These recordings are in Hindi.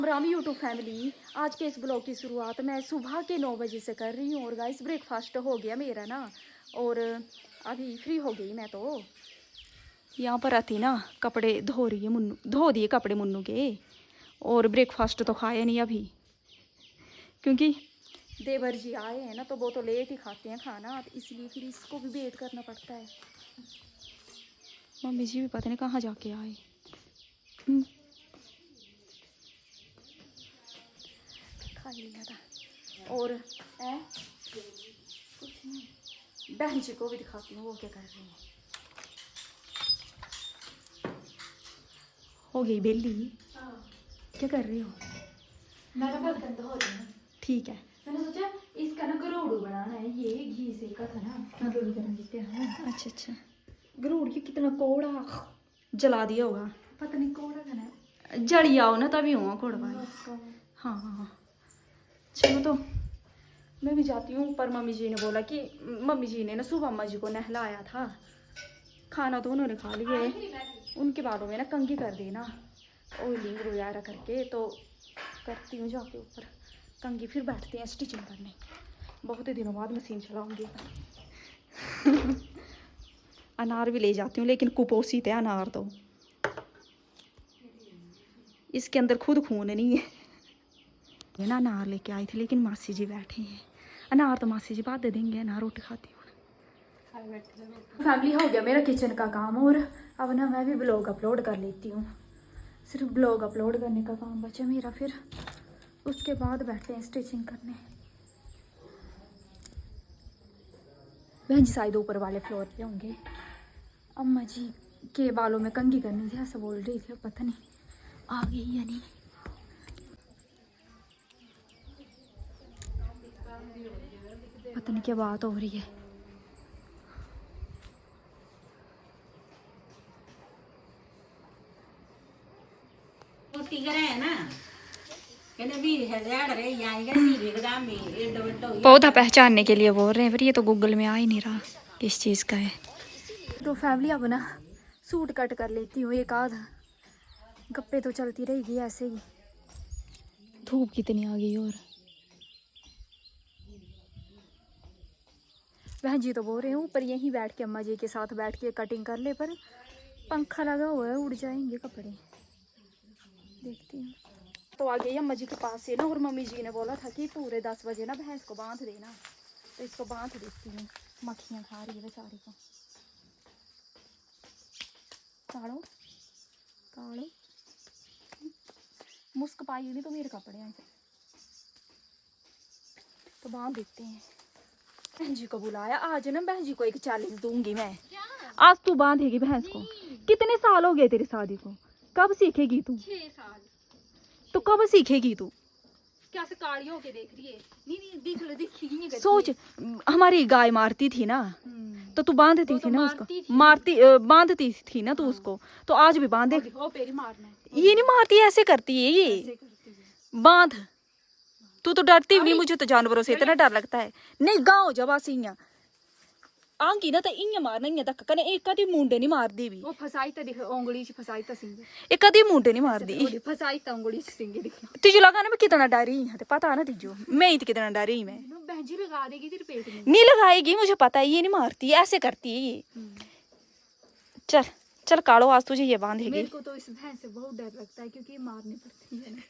राम यूट्यूब फैमिली, आज के इस ब्लॉग की शुरुआत मैं सुबह के 9 बजे से कर रही हूँ। और गाइस ब्रेकफास्ट हो गया मेरा ना, और अभी फ्री हो गई मैं। तो यहाँ पर आती ना कपड़े धो रही है, मुन्नू धो दिए कपड़े मुन्नू के। और ब्रेकफास्ट तो खाया नहीं अभी, क्योंकि देवर जी आए हैं ना, तो वो तो लेट ही खाते हैं खाना, तो इसलिए फिर इसको भी वेट करना पड़ता है। मम्मी जी भी पता नहीं कहाँ जाके आए। खा लिया था। और कुछ नहीं, बहन जी को भी दिखाती हूँ वो क्या कर रही है। हो गई बेली? क्या कर रही हो? मैं तो बर्तन धो रही हूँ। ठीक है। मैंने सोचा इसका ना गरोड़ू बनाना है, ये घी से का था ना, गरोड़ू करना जीते हैं। अच्छा अच्छा, गरुड़ की कितना कोड़ा जला दिया होगा, पता नहीं कोड़ा था ना, जड़ी आओ ना तभी हुआ कोड़ा भाई। हाँ हाँ हाँ, चलो तो मैं भी जाती हूँ। पर मम्मी जी ने बोला कि मम्मी जी ने ना सुबह अम्मा जी को नहलाया था, खाना तो उन्होंने खा लिया, उनके बालों में ना कंघी कर दी ना ऑयलिंग वगैरह करके, तो करती हूँ जाके ऊपर कंघी, फिर बैठते हैं स्टिचिंग करने। बहुत ही दिनों बाद मशीन चलाऊंगी। अनार भी ले जाती हूँ, लेकिन कुपोषित है अनार तो, इसके अंदर खुद खून नहीं है। ये ना अनार लेके आई थी, लेकिन मासी जी बैठे हैं। अनार तो मासी जी बाद दे देंगे, अनार रोटी खाती हूँ। फैमिली, हो गया मेरा किचन का काम, और अब ना मैं भी ब्लॉग अपलोड कर लेती हूँ। सिर्फ ब्लॉग अपलोड करने का काम बचा मेरा, फिर उसके बाद बैठते हैं स्टिचिंग करने। बहन जी शायद ऊपर वाले फ्लोर पे होंगे। अम्मा जी के बालों में कंघी करनी थी ऐसा बोल रही थी, पता नहीं आ गई या नहीं। पता नहीं क्या बात हो रही है। पौधा पहचानने के लिए बोल रहे हैं, पर ये तो गूगल में आ ही नहीं रहा किस चीज़ का है। तो फैमिली, अब ना सूट कट कर लेती हूँ एक आध, गप्पे तो चलती रहेगी ऐसे ही। धूप कितनी आ गई। और बहन जी तो बोल रहे हैं ऊपर यहीं बैठ के अम्मा जी के साथ बैठ के कटिंग कर ले, पर पंखा लगा हुआ है, उड़ जाएंगे कपड़े। देखती हूँ। तो आ गई अम्मा जी के पास से ना, और मम्मी जी ने बोला था कि पूरे 10 बजे ना भैंस को बांध देना, तो इसको बांध देती हूँ। मक्खियाँ खा रही है बेचारी को। काढ़ो काढ़ो, मुस्क पाई नहीं तो मेरे कपड़े हैं, तो बांध देते हैं। बहन जी को बुलाया आज ना, बहन जी को एक चैलेंज दूंगी मैं। आज तू बांधेगी भैंस को। कितने साल हो गए तेरी शादी को, कब सीखेगी तू? 6 साल। तो कब सीखेगी तू? क्या से काली होके देख रही है? नहीं दिख लो, दिखेगी नहीं। सोच, हमारी गाय मारती थी ना, तो तू बांधती थी ना उसको, बांधती थी ना तू उसको, तो आज भी बांधे। ये नहीं मारती, ऐसे करती है ये, बांध। तू तो डरती भी नहीं, मुझे तो जानवरों से इतना डर लगता है। नहीं गाँव जब आसी आंगी ना तो इं मारना इं तक कने एक कदी मुंडे नहीं मार दी भी। वो फसाई तो दिख उंगली से, फसाई तो सिंगे एक कदी मुंडे नहीं मार दी, फसाई तो उंगली से सिंगे दिख। तुझे लगा ना मैं कितना डरी है, पता ना तुझे मैं ही कितना डरी मैं। बहन जी लगा देगी तेरे पेट में। नहीं लगाएगी, मुझे पता है, ये नहीं मारती, ऐसे करती है ये। चल चल काढ़ो, आज तुझे ये बांधेगी। मेरे को तो इस भैंस से बहुत डर लगता है, क्योंकि ये मारनी पड़ती है ना।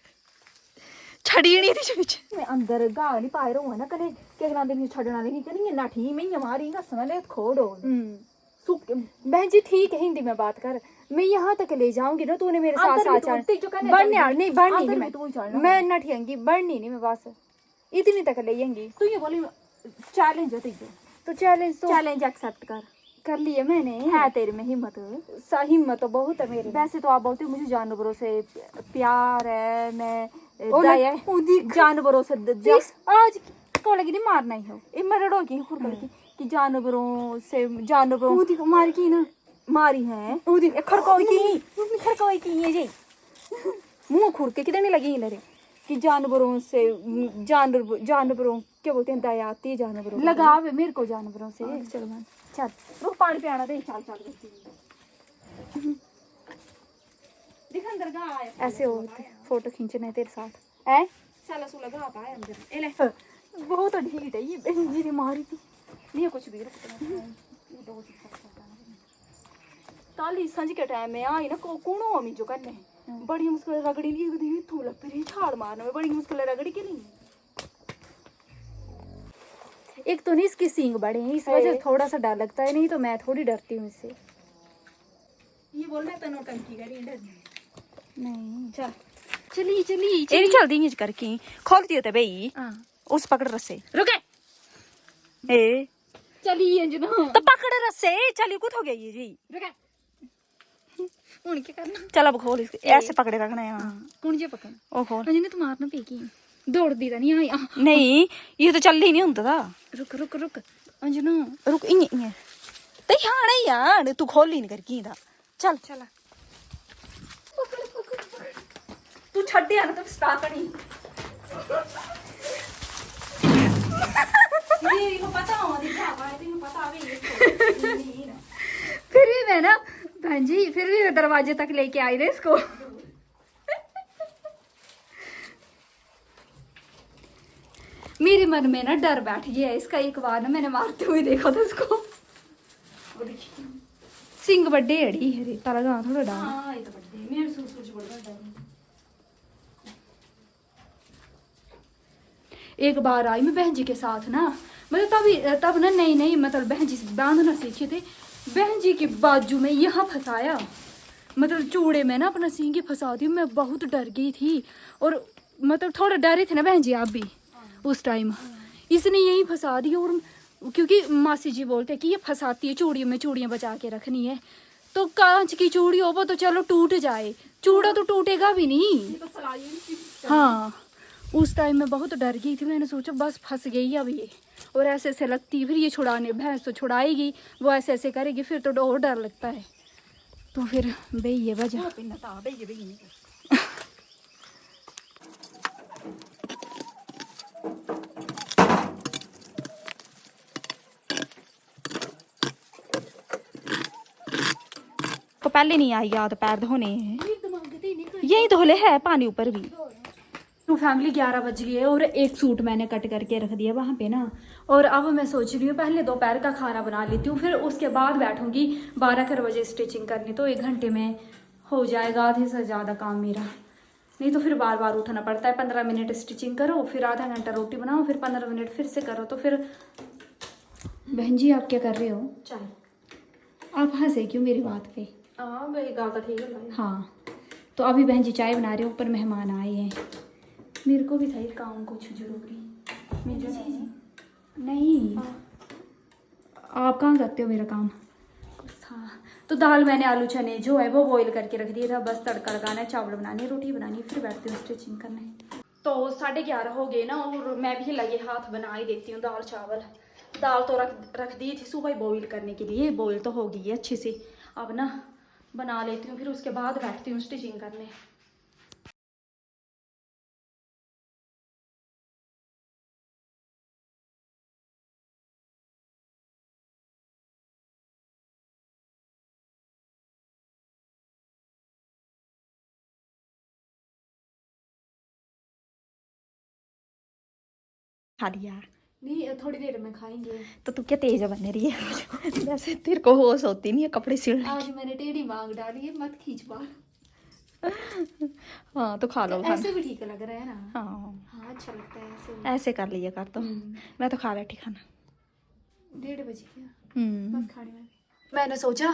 छड़ी नहीं थी मैं अंदर गाल नहीं पाए रहो है ना, कने केकना दिन छड़ना नहीं कनी ना ठीक मैं मारी ना समले खोड़ो। सुख बहन जी ठीक है, हिंदी में बात कर, मैं यहाँ तक ले जाऊंगी ना, तूने मेरे साथ साथ बढ़ने नहीं बढ़नी मैं ना ठियांगी, बढ़नी नहीं मैं, बस इतनी तक ले जाएंगी। तू ये बोली चैलेंज है तुझे, तो चैलेंज एक्सेप्ट कर लिए मैंने। है तेरे में हिम्मत? हिम्मत तो बहुत है मेरे। वैसे तो आप बोलते हो मुझे जानवरों से प्यार है, मैं जानवरों से आज को लगी नहीं मारना ही हो, मरड़ो की कि जानवरों से, जानवरों मार की ना मारी है खड़कोई की ये जी मुंह खुर के कितने लगी लरे कि जानवरों से, जानवरों क्या बोलते हैं, दया आती है जानवरों, लगाव मेरे को जानवरों से। चल मान चल रुक, पानी पियाना दे, चल चल दिख अंदर ऐसे होते फोटो खींचना है तेरे साथ है। साला सूला गा पाया अंदर ए ले बहुत ढीठ है ये बहन जी ने मारी थी नहीं कुछ भी ताली संज के टाइम में आई ना कौनो अमी जो करने बड़ी मुश्किल रगड़ी ली थी इथों लग रही छाड़ मारने में बड़ी मुश्किल रगड़ी के नहीं। एक तो नहीं इसकी सींग बड़े हैं इस वजह से थोड़ा सा डर लगता है नहीं तो मैं थोड़ी डरती हूँ इससे। ये बोल रहा है तनो टंकी करी डर नहीं चल चली चली चली चल दी करके खोलती होते भाई उस पकड़ रस्से रुके ए चली अंजना तो पकड़ रस्से चली कुछ हो गया ये जी रुके उनके करना चल अब खोल इसके ऐसे पकड़े रखना है कौन जे पकड़ ओ खोल अंजना तुम मारना पेगी दौड़ दी नहीं आई नहीं ये तो चल ही नहीं होता था। रुक रुक रुक अंजना रुक इन ते हां नहीं यार तू खोल ही नहीं करकी था चल चला तू छड़ दे ना तुम स्टार्ट नहीं ये को पता हो दिखा भाई तेरे को पता है ये फिर भी मैं ना बहन जी फिर भी मैं दरवाजे तक लेके आई थे इसको मेरे मन में ना डर बैठ गया इसका। एक बार ना मैंने मारते हुए देखा था इसको सिंग बड़े अड़ी है रेता लगा थोड़ा डाल हां ये तो बड़े मेरे सूट बड़ा डर। एक बार आई मैं बहन जी के साथ ना मतलब तब ना नहीं मतलब बहन जी से बांधना सीखे थे। बहन जी के बाजू में यहाँ फंसाया मतलब चूड़े में ना अपना सींग फंसा दी। मैं बहुत डर गई थी और मतलब थोड़ा डरे थे ना बहन जी आप भी उस टाइम। इसने यही फंसा दी और क्योंकि मासी जी बोलते कि ये फंसाती है चूड़ियों में चूड़ियाँ बचा के रखनी है तो कांच की चूड़ी हो वो तो चलो टूट जाए चूड़ा तो टूटेगा भी नहीं। हाँ उस टाइम में बहुत डर गई थी। मैंने सोचा बस फंस गई अब ये और ऐसे ऐसे लगती फिर ये छुड़ाने भैंस तो छुड़ाएगी वो ऐसे ऐसे करेगी फिर तो और डर लगता है तो फिर भाई ये वजह को पहले नहीं आई याद पैर धोने यही धोले है पानी ऊपर भी। तो फैमिली 11 बज गई है और एक सूट मैंने कट करके रख दिया वहाँ पे ना और अब मैं सोच रही हूँ पहले दोपहर का खाना बना लेती हूँ फिर उसके बाद बैठूंगी 12 बजे स्टिचिंग करनी तो 1 घंटे में हो जाएगा आधे से ज़्यादा काम मेरा। नहीं तो फिर बार बार उठना पड़ता है 15 मिनट स्टिचिंग करो फिर आधा घंटा रोटी बनाओ फिर 15 मिनट फिर से करो तो फिर। बहन जी आप क्या कर रहे हो? चाय। आप हंसे क्यों मेरी बात पे? हाँ तो अभी बहन जी चाय बना रहे हो ऊपर मेहमान आए हैं मेरे को भी था ये काम कुछ जरूरी नहीं आप कहाँ करते हो मेरा काम? हाँ तो दाल मैंने आलू चने जो है वो बॉईल करके रख दिया था बस तड़का लगाना है चावल बनाने रोटी बनानी फिर बैठती हूँ स्टिचिंग करने। तो 11:30 हो गए ना और मैं भी लगे हाथ बना ही देती हूँ दाल चावल। दाल तो रख दी थी सुबह बॉईल करने के लिए बॉईल तो हो गई है अच्छे से अब ना बना लेती हूँ फिर उसके बाद बैठती हूँ स्टिचिंग करने। खा लिया नहीं थोड़ी देर में खाएंगे। तो तू क्या तेज बन रही है जैसे तेरे को होश होती नहीं है कपड़े सिलने आज मैंने टेढ़ी मांग डाली है मत खींच बाल। हाँ तो खा लो ऐसे भी ठीक लग रहा है ना। हाँ हाँ अच्छा लगता है ऐसे भी। ऐसे कर लिया कर तो मैं तो खा बैठी खाना 1:30 बजे क्या बस खाने में। मैंने सोचा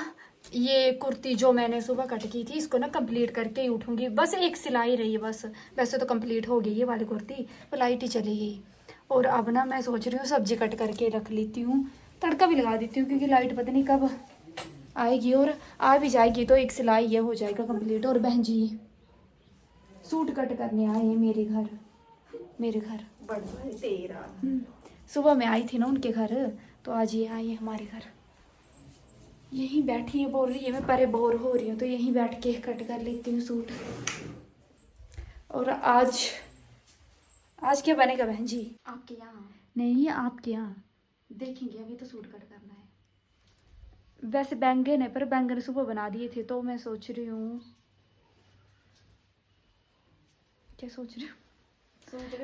ये कुर्ती जो मैंने सुबह कट की थी इसको ना कंप्लीट करके ही उठूंगी बस एक सिलाई रही है बस वैसे तो कंप्लीट हो गई है वाली कुर्ती पर लाइट ही चली गई और अब ना मैं सोच रही हूँ सब्जी कट करके रख लेती हूँ तड़का भी लगा देती हूँ क्योंकि लाइट पता नहीं कब आएगी और आ भी जाएगी तो एक सिलाई ये हो जाएगा कंप्लीट। और बहन जी सूट कट करने आए हैं मेरे घर बड़ा तेरा सुबह मैं आई थी ना उनके घर तो आज ये आई है हमारे घर यहीं बैठी है बोल रही है मैं परे बोर हो रही हूँ तो यहीं बैठ के कट कर लेती हूँ सूट। और आज क्या बनेगा बहन जी आपके यहाँ? नहीं आपके यहाँ देखेंगे अभी तो सूट कट करना है। वैसे बैंगन है पर बैंगन सुबह बना दिए थे तो मैं सोच रही हूँ क्या सोच रही हूँ?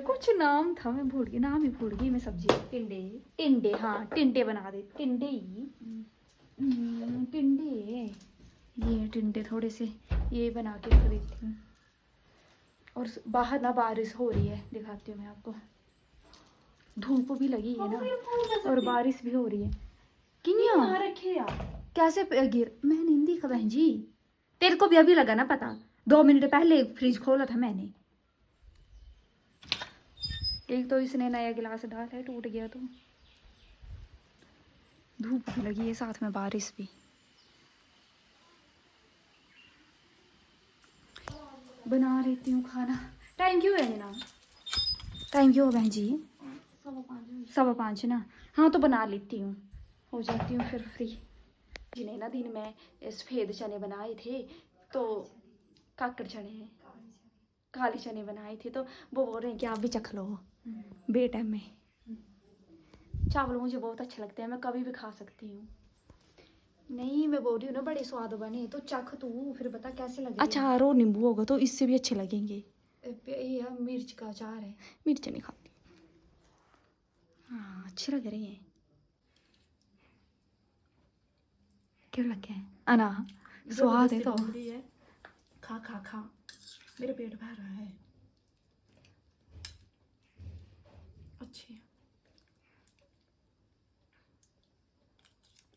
कुछ नाम था, मैं भूल गई, नाम ही भूल गई मैं सब्जी का। टिंडे, हाँ टिंडे बना दे, टिंडे ही टिंडे, ये टिंडे थोड़े से ये बना के रख देती हूँ। और बाहर ना बारिश हो रही है, दिखाती हूँ मैं आपको, धूप भी लगी है ना और बारिश भी हो रही है। किनिया रखे यार, कैसे गिर, मैं नहीं देखा बहन जी, तेरे को भी अभी लगा ना पता, 2 मिनट पहले फ्रिज खोला था मैंने। एक तो इसने नया गिलास डाला है, टूट गया तो। धूप भी लगी है साथ में बारिश भी। बना लेती हूँ खाना। टाइम क्यों है ना, टाइम क्यों है बहन जी? 5:15 ना। हाँ तो बना लेती हूँ, हो जाती हूँ फिर फ्री। जिन्हें ना दिन में सफ़ेद चने बनाए थे, तो काकड़ चने, काले चने बनाए थे, तो वो बोल रहे हैं कि आप भी चख लो बे टाइम में। चावल मुझे बहुत अच्छे लगते हैं, मैं कभी भी खा सकती हूँ। नहीं मैं बोल रही हूँ ना, बड़े स्वाद बने, तो चख तू फिर बता कैसे लगे। अचार और नींबू होगा तो इससे भी अच्छे लगेंगे। ये मिर्च का अचार है, मिर्च नहीं खाती। हाँ अच्छे लग रहे हैं। क्यों लगे हैं अना, स्वाद है तो। खा खा खा, मेरा पेट भर रहा है। अच्छी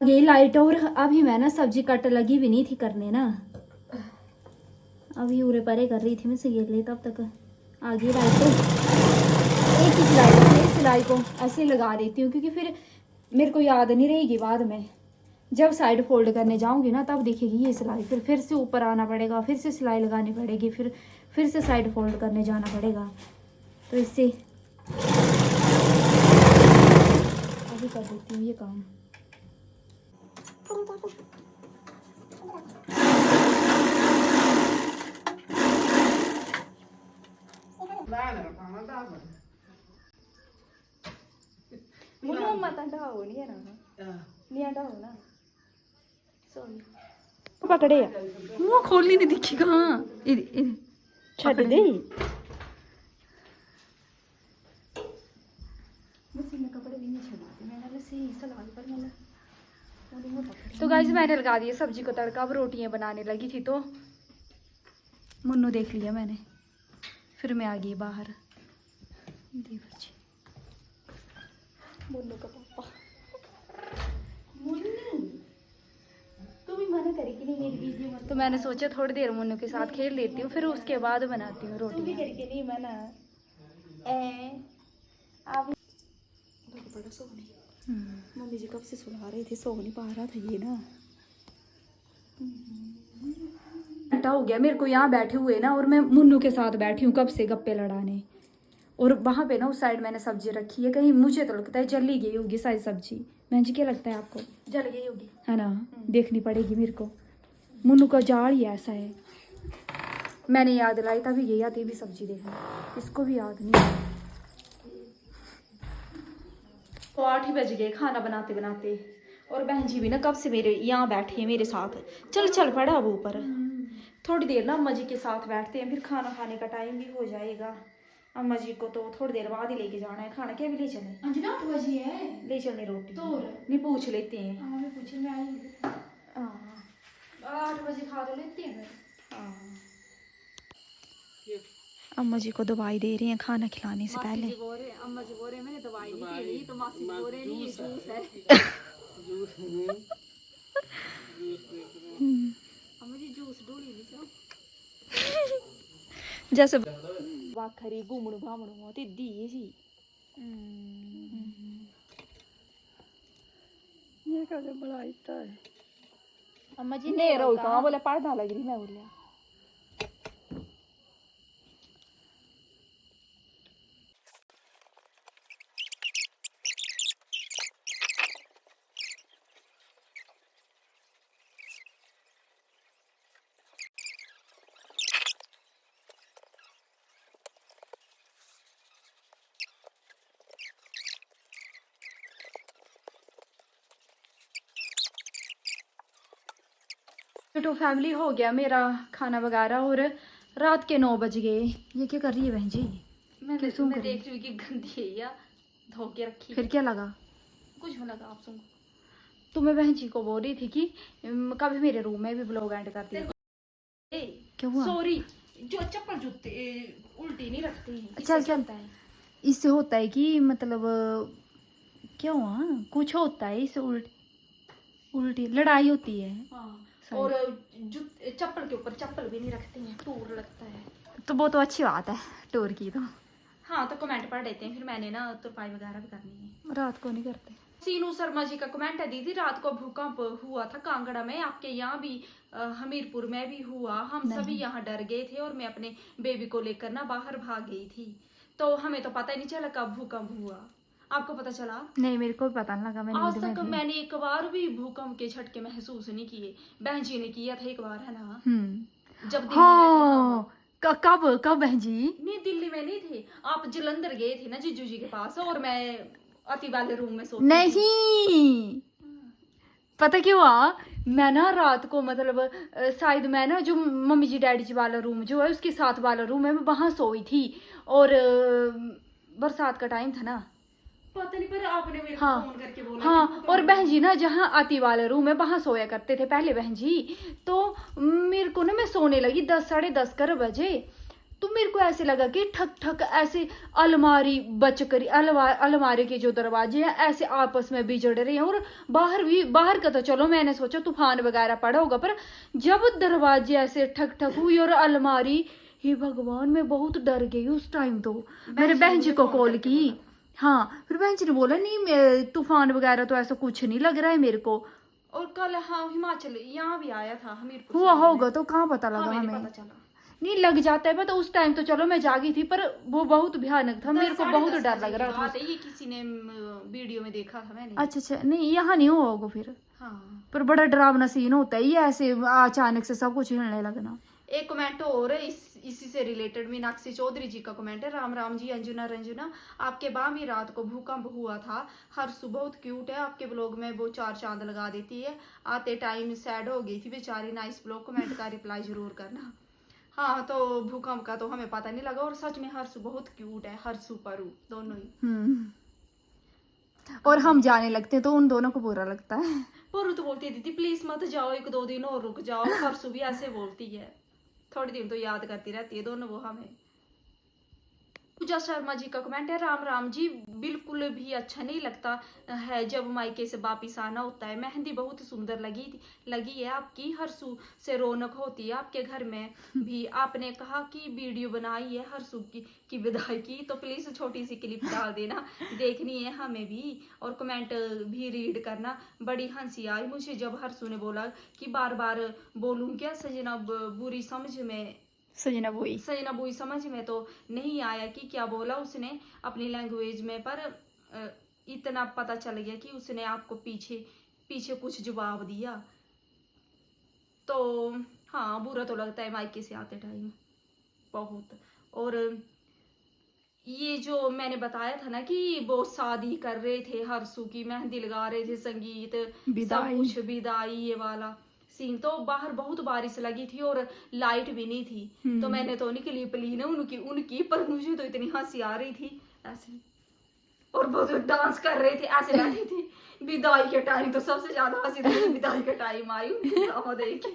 ये लाइट, और अभी मैं ना सब्जी कट लगी भी नहीं थी करने ना, अभी उरे परे कर रही थी मैं सिले, तब तक आ गई लाइट। तो एक ही सिलाई को ऐसे लगा देती हूँ, क्योंकि फिर मेरे को याद नहीं रहेगी बाद में, जब साइड फोल्ड करने जाऊंगी ना तब दिखेगी ये सिलाई, फिर से ऊपर आना पड़ेगा, फिर से सिलाई लगानी पड़ेगी, फिर से साइड फोल्ड करने जाना पड़ेगा। तो इससे अभी कर देती हूँ ये काम। पकड़े मुँह खोलनी नहीं दिखी कहाँ छट दे। तो गाइस मैंने लगा दिया सब्जी को तड़का, अब रोटियां बनाने लगी थी तो मुन्नू देख लिया मैंने, फिर मैं आ गई बाहर। मुन्नू का पापा, तो मैंने सोचा थोड़ी देर मुन्नू के साथ खेल लेती हूँ, फिर उसके बाद बनाती हूँ रोटी। नहीं मना आप बड़ा सोने, मम्मी जी कब से सुला रही थी, सो नहीं पा रहा था ये ना। घंटा हो गया मेरे को यहाँ बैठे हुए ना, और मैं मुन्नू के साथ बैठी हूँ कब से गप्पे लड़ाने। और वहाँ पे ना उस साइड मैंने सब्जी रखी है, कहीं मुझे तो लगता है जल ही गई होगी सारी सब्जी। बहन जी क्या लगता है आपको? जल गई होगी है ना, देखनी पड़ेगी मेरे को। मुन्नू का जाल ही ऐसा है, मैंने याद लाई तभी ये आती भी सब्जी देखना, इसको भी याद नहीं। तो 8 ही बज गए खाना बनाते बनाते, और बहन जी भी ना कब से मेरे यहाँ बैठी है मेरे साथ। चल पड़ा अब ऊपर, थोड़ी देर ना अम्मा जी के साथ बैठते हैं, फिर खाना खाने का टाइम भी हो जाएगा। अम्मा जी को तो थोड़ी देर बाद ही लेके जाना है खाना, क्या भी ले चले? अंजना 8 बजे है, ले चलने रोटी तो नहीं पूछ लेते हैं। हाँ मैं पूछी, मैं आई 8 बजे खा तो लेते हैं। अम्मा जी को दवाई दे रही हैं खाना खिलाने से पहले। अम्मा जी बोल रहे मैंने दवाई नहीं पी, तो मासी जी बोल रहे नहीं ये जूस है। अम्मा जी जूस ढूंढी नहीं जाओ जैसे वाखरी घूमणु भामणु ते दी सी ये क्या बड़ा इतना है। अम्मा जी ने रो कहां बोले पढ़ना लग रही मैं बोलिया। तो फैमिली हो गया मेरा खाना वगैरह, और रात के 9 बज गए। ये क्या कर रही है बहन जी? मैं क्यों मैं कर रही देख रही हूँ कि गंदी है या धो के रखी। फिर क्या लगा? कुछ में लगा आप सुन। तो मैं बहन जी को बोल रही थी कि कभी मेरे रूम में भी ब्लॉग एंड कर दिया। क्या हुआ? सॉरी, जो चप्पल जूते उल्टी नहीं रखते हैं। चल चलता है। इससे होता है कि मतलब क्या हुआ, कुछ होता है इससे उल्टी लड़ाई होती है। हाँ, और चप्पल के ऊपर चप्पल भी नहीं रखते हैं, टूर लगता है। तो वो तो अच्छी बात है टूर की तो। हाँ, तो कमेंट पढ़ लेते हैं, फिर मैंने ना तुरपाई वगैरह भी करनी है। रात को नहीं करते। सीनू शर्मा जी का कमेंट है, दीदी रात को भूकंप हुआ था कांगड़ा में, आपके यहाँ भी हमीरपुर में भी हुआ। हम सभी यहाँ डर गए थे और मैं अपने बेबी को लेकर ना बाहर भाग गई थी, तो हमें तो पता ही नहीं चला कब भूकंप हुआ। आपको पता चला? नहीं, मेरे को भी पता नहीं लगा। मैंने आज तक मैंने एक बार भी भूकंप के झटके महसूस नहीं किए। बहन जी ने किया था एक बार, है ना? जब दिल्ली में थे। कब बहन जी? नहीं, दिल्ली में नहीं थे आप, जलंधर गए थे ना जीजू जी के पास, और मैं अति वाले रूम में सोती नहीं, पता क्या हुआ, मैं ना रात को मतलब शायद मैं ना जो मम्मी जी डैडी जी वाला रूम जो है उसके साथ वाला रूम है, मैं वहां सोई थी। और बरसात का टाइम था ना, पता नहीं, पर आपने मेरे हाँ, को फोन करके बोला। हाँ, और बहन जी ना जहाँ आती वाला रूम है वहां सोया करते थे पहले बहन जी। तो मेरे को ना, मैं सोने लगी 10 साढ़े 10 कर बजे, तो मेरे को ऐसे लगा कि ठक ठक ऐसे अलमारी बच कर अलमारी के जो दरवाजे हैं ऐसे आपस में बिजड़ रहे हैं। और बाहर का तो चलो मैंने सोचा तूफान वगैरह पड़ा होगा, पर जब दरवाजे ऐसे ठक ठक हुई और अलमारी, हे भगवान मैं बहुत डर गई उस टाइम। तो मैंने बहन जी को कॉल की। हाँ, फिर बहन जी ने बोला नहीं तूफान वगैरह तो ऐसा कुछ नहीं लग रहा है मेरे को। और कल हाँ हिमाचल यहाँ भी आया था, हमीरपुर हुआ होगा तो कहाँ पता लगा हमें हमें। पता चला। नहीं लग जाता है, पता उस टाइम तो चलो मैं जागी थी, पर वो बहुत भयानक था, मेरे को बहुत डर लग रहा था। ये किसी ने वीडियो में देखा था मैंने। अच्छा, नहीं यहाँ नहीं हुआ होगा फिर। हाँ, पर बड़ा डरावना सीन होता है ये, ऐसे अचानक से सब कुछ हिलने लगना। एक कमेंट और इसी से रिलेटेड मीनाक्षी चौधरी जी का कमेंट है, राम राम जी अंजुना रंजुना, आपके बामी रात को भूकंप हुआ था, हर सुबह बहुत क्यूट है, आपके ब्लॉग में वो 4 चांद लगा देती है, आते टाइम सैड हो गई थी बेचारी, नाइस ब्लॉग, कमेंट का रिप्लाई जरूर करना। हाँ, तो भूकंप का तो हमें पता नहीं लगा, और सच में हर्षु बहुत क्यूट है, हर्षु परू दोनों ही। और हम जाने लगते हैं तो उन दोनों को बुरा लगता है। परू तो बोलती है दीदी प्लीज मत जाओ, 1-2 दिन और रुक जाओ। हर्षु भी ऐसे बोलती है, थोड़े दिन तो याद करती रहती है दोनों वो हमें। पूजा शर्मा जी का कमेंट है, राम राम जी, बिल्कुल भी अच्छा नहीं लगता है जब मायके से वापिस आना होता है, मेहंदी बहुत सुंदर लगी है आपकी, हर्षु से रौनक होती है आपके घर में भी। आपने कहा कि वीडियो बनाई है हर्षु की विदाई की, तो प्लीज छोटी सी क्लिप डाल देना, देखनी है हमें भी, और कमेंट भी रीड करना। बड़ी हंसी आई मुझे जब हर्षु ने बोला कि बार बार बोलूं क्या सजना बुरी समझ में, सजना बुई समझ में तो नहीं आया कि क्या बोला उसने अपनी लैंग्वेज में, पर इतना पता चल गया कि उसने आपको पीछे कुछ जवाब दिया। तो हाँ, बुरा तो लगता है मायके से आते टाइम बहुत। और ये जो मैंने बताया था ना कि वो शादी कर रहे थे, हर्षु की मेहंदी लगा रहे थे, संगीत सब कुछ, विदाई ये वाला सीन, तो बाहर बहुत बारिश लगी थी और लाइट भी नहीं थी, तो मैंने तो उनकी क्लिप ली ना उनकी, पर मुझे तो इतनी हंसी आ रही थी ऐसे, और बहुत डांस कर रहे थे ऐसे बैठी थी। विदाई के टाइम तो सबसे ज्यादा हंसी थी, विदाई के टाइम आई उनकी ड्रामा देख के,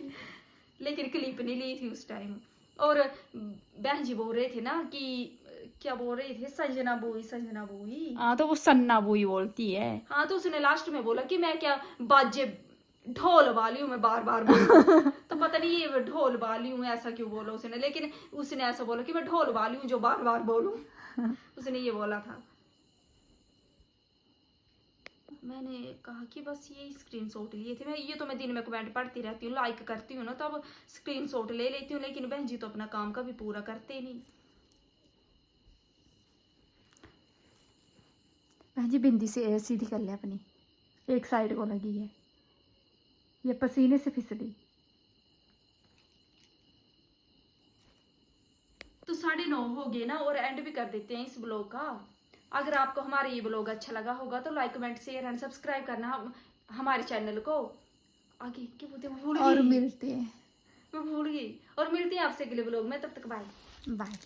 लेकिन क्लिप नहीं ली थी उस टाइम। और बहन जी बोल रहे थे ना कि क्या बोल रहे थे, संजना बुई। हाँ, तो वो सन्ना बुई बोलती है। हाँ, तो उसने लास्ट में बोला कि मैं क्या बाजे ढोल वाली हूँ, मैं बार बार बोलूं। तो पता नहीं ये ढोल वाली हूँ ऐसा क्यों बोला उसने, लेकिन उसने ऐसा बोला कि मैं ढोल वाली हूँ जो बार बार बोलूं। उसने ये बोला था। मैंने कहा कि बस ये स्क्रीनशॉट लिए थे, मैं दिन में कमेंट पढ़ती रहती हूँ, लाइक करती हूँ ना, तो अब स्क्रीनशॉट ले लेती हूँ, लेकिन बहन जी तो अपना काम कभी पूरा करते नहीं। बहन जी बिंदी से सीधी कर ले अपनी, एक साइड को लगी है, ये पसीने से फिसली। तो 9:30 हो गए ना, और एंड भी कर देते हैं इस ब्लॉग का। अगर आपको हमारा ये ब्लॉग अच्छा लगा होगा तो like comment share and subscribe करना हमारे चैनल को। आगे क्या बोलते हैं, और मिलते हैं, मैं भूल गई। और मिलती हैं आपसे अगले ब्लॉग में, तब तक बाय बाय।